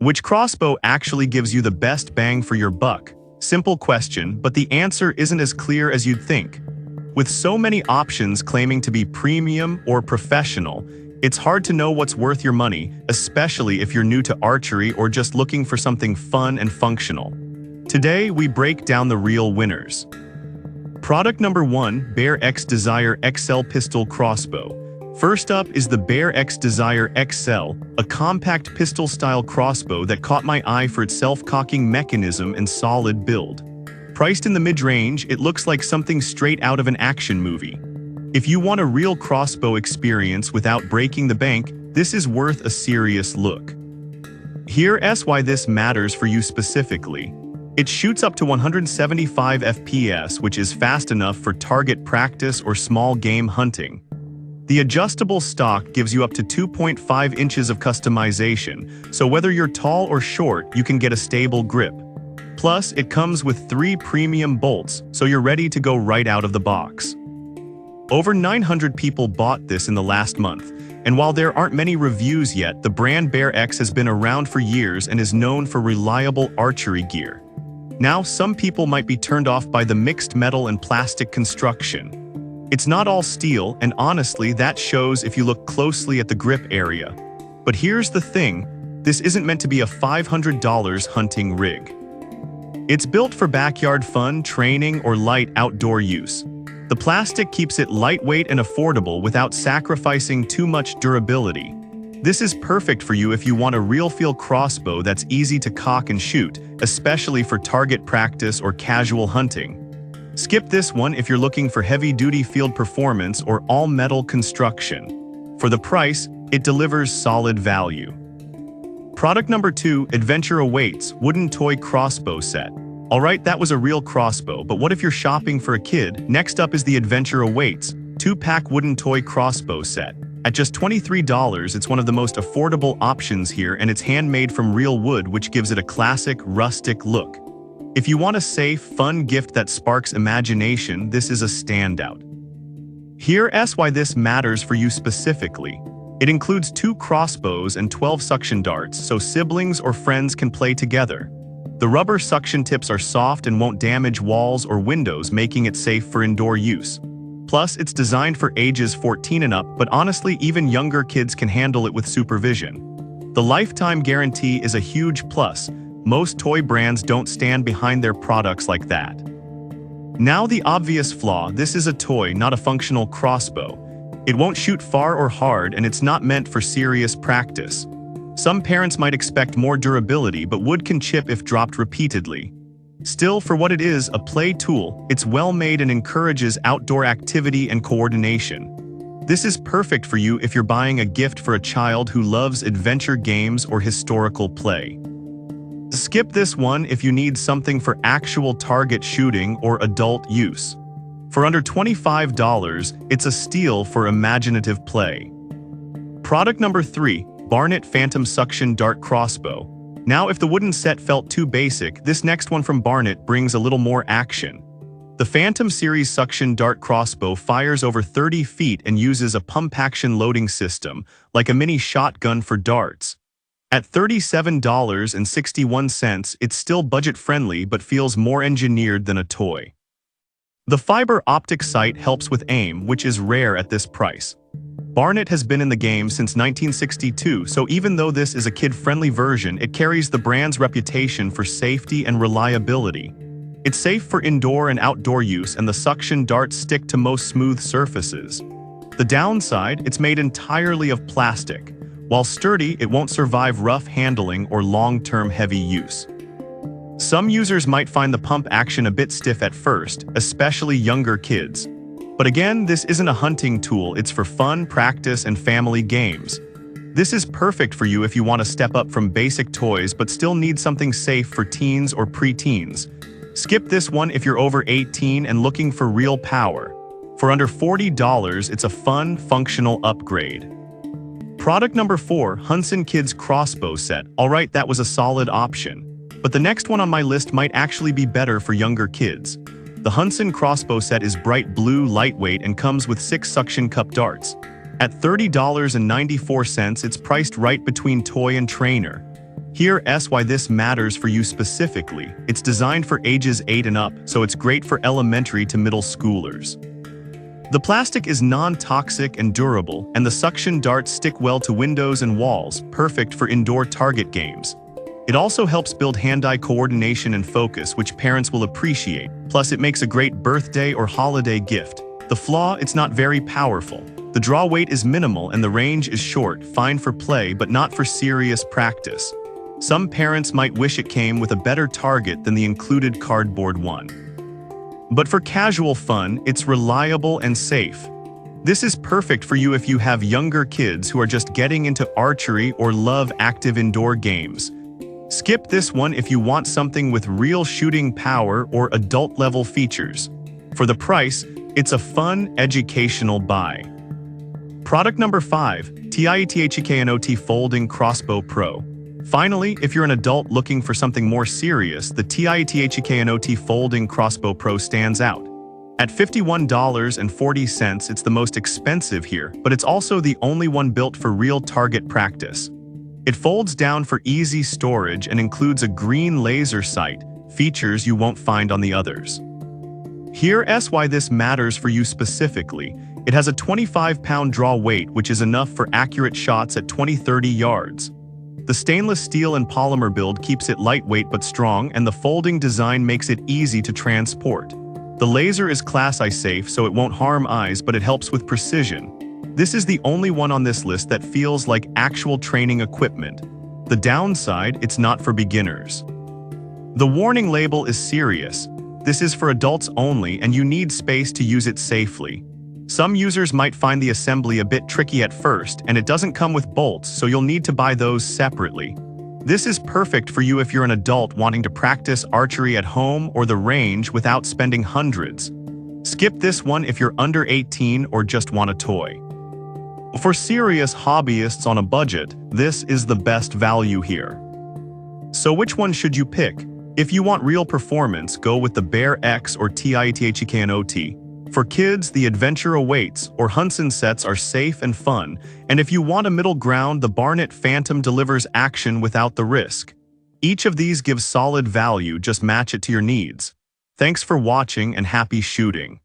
Which crossbow actually gives you the best bang for your buck? Simple question, but the answer isn't as clear as you'd think. With so many options claiming to be premium or professional, it's hard to know what's worth your money, especially if you're new to archery or just looking for something fun and functional. Today, we break down the real winners. Product number 1, Bear X Desire XL Pistol Crossbow. First up is the Bear X Desire XL, a compact pistol-style crossbow that caught my eye for its self-cocking mechanism and solid build. Priced in the mid-range, it looks like something straight out of an action movie. If you want a real crossbow experience without breaking the bank, this is worth a serious look. Here's why this matters for you specifically. It shoots up to 175 FPS, which is fast enough for target practice or small game hunting. The adjustable stock gives you up to 2.5 inches of customization, so whether you're tall or short, you can get a stable grip. Plus, it comes with 3 premium bolts, so you're ready to go right out of the box. Over 900 people bought this in the last month, and while there aren't many reviews yet, the brand Bear X has been around for years and is known for reliable archery gear. Now, some people might be turned off by the mixed metal and plastic construction. It's not all steel, and honestly, that shows if you look closely at the grip area. But here's the thing, this isn't meant to be a $500 hunting rig. It's built for backyard fun, training, or light outdoor use. The plastic keeps it lightweight and affordable without sacrificing too much durability. This is perfect for you if you want a real-feel crossbow that's easy to cock and shoot, especially for target practice or casual hunting. Skip this one if you're looking for heavy-duty field performance or all-metal construction. For the price, it delivers solid value. Product number 2, Adventure Awaits Wooden Toy Crossbow Set. Alright, that was a real crossbow, but what if you're shopping for a kid? Next up is the Adventure Awaits 2-pack Wooden Toy Crossbow Set. At just $23, it's one of the most affordable options here, and it's handmade from real wood, which gives it a classic, rustic look. If you want a safe, fun gift that sparks imagination, this is a standout. Here's why this matters for you specifically. It includes 2 crossbows and 12 suction darts, so siblings or friends can play together. The rubber suction tips are soft and won't damage walls or windows, making it safe for indoor use. Plus, it's designed for ages 14 and up, but honestly, even younger kids can handle it with supervision. The lifetime guarantee is a huge plus. Most toy brands don't stand behind their products like that. Now the obvious flaw, this is a toy, not a functional crossbow. It won't shoot far or hard, and it's not meant for serious practice. Some parents might expect more durability, but wood can chip if dropped repeatedly. Still, for what it is, a play tool, it's well made and encourages outdoor activity and coordination. This is perfect for you if you're buying a gift for a child who loves adventure games or historical play. Skip this one if you need something for actual target shooting or adult use. For under $25, it's a steal for imaginative play. Product number 3, Barnett Phantom Suction Dart Crossbow. Now, if the wooden set felt too basic, this next one from Barnett brings a little more action. The Phantom Series Suction Dart Crossbow fires over 30 feet and uses a pump-action loading system, like a mini shotgun for darts. At $37.61, it's still budget-friendly but feels more engineered than a toy. The fiber optic sight helps with aim, which is rare at this price. Barnett has been in the game since 1962, so even though this is a kid-friendly version, it carries the brand's reputation for safety and reliability. It's safe for indoor and outdoor use, and the suction darts stick to most smooth surfaces. The downside, it's made entirely of plastic. While sturdy, it won't survive rough handling or long-term heavy use. Some users might find the pump action a bit stiff at first, especially younger kids. But again, this isn't a hunting tool, it's for fun, practice, and family games. This is perfect for you if you want to step up from basic toys but still need something safe for teens or pre-teens. Skip this one if you're over 18 and looking for real power. For under $40, it's a fun, functional upgrade. Product number 4, Hunson Kids Crossbow Set. Alright, that was a solid option. But the next one on my list might actually be better for younger kids. The Hunson Crossbow Set is bright blue, lightweight, and comes with 6 suction cup darts. At $30.94, it's priced right between toy and trainer. Here's why this matters for you specifically. It's designed for ages 8 and up, so it's great for elementary to middle schoolers. The plastic is non-toxic and durable, and the suction darts stick well to windows and walls, perfect for indoor target games. It also helps build hand-eye coordination and focus, which parents will appreciate. Plus, it makes a great birthday or holiday gift. The flaw, it's not very powerful. The draw weight is minimal and the range is short, fine for play but not for serious practice. Some parents might wish it came with a better target than the included cardboard one. But for casual fun, it's reliable and safe. This is perfect for you if you have younger kids who are just getting into archery or love active indoor games. Skip this one if you want something with real shooting power or adult-level features. For the price, it's a fun, educational buy. Product number 5, TIETHEKNOT Folding Crossbow Pro. Finally, if you're an adult looking for something more serious, the TIETHEKNOT Folding Crossbow Pro stands out. At $51.40, it's the most expensive here, but it's also the only one built for real target practice. It folds down for easy storage and includes a green laser sight, features you won't find on the others. Here's why this matters for you specifically. It has a 25-pound draw weight, which is enough for accurate shots at 20-30 yards. The stainless steel and polymer build keeps it lightweight but strong, and the folding design makes it easy to transport. The laser is Class I safe, so it won't harm eyes, but it helps with precision. This is the only one on this list that feels like actual training equipment. The downside, it's not for beginners. The warning label is serious. This is for adults only, and you need space to use it safely. Some users might find the assembly a bit tricky at first, and it doesn't come with bolts, so you'll need to buy those separately. This is perfect for you if you're an adult wanting to practice archery at home or the range without spending hundreds. Skip this one if you're under 18 or just want a toy. For serious hobbyists on a budget, this is the best value here. So which one should you pick? If you want real performance, go with the Bear X or TIETHEKNOT. For kids, the Adventure Awaits or Hunson sets are safe and fun, and if you want a middle ground, the Barnett Phantom delivers action without the risk. Each of these gives solid value, just match it to your needs. Thanks for watching and happy shooting.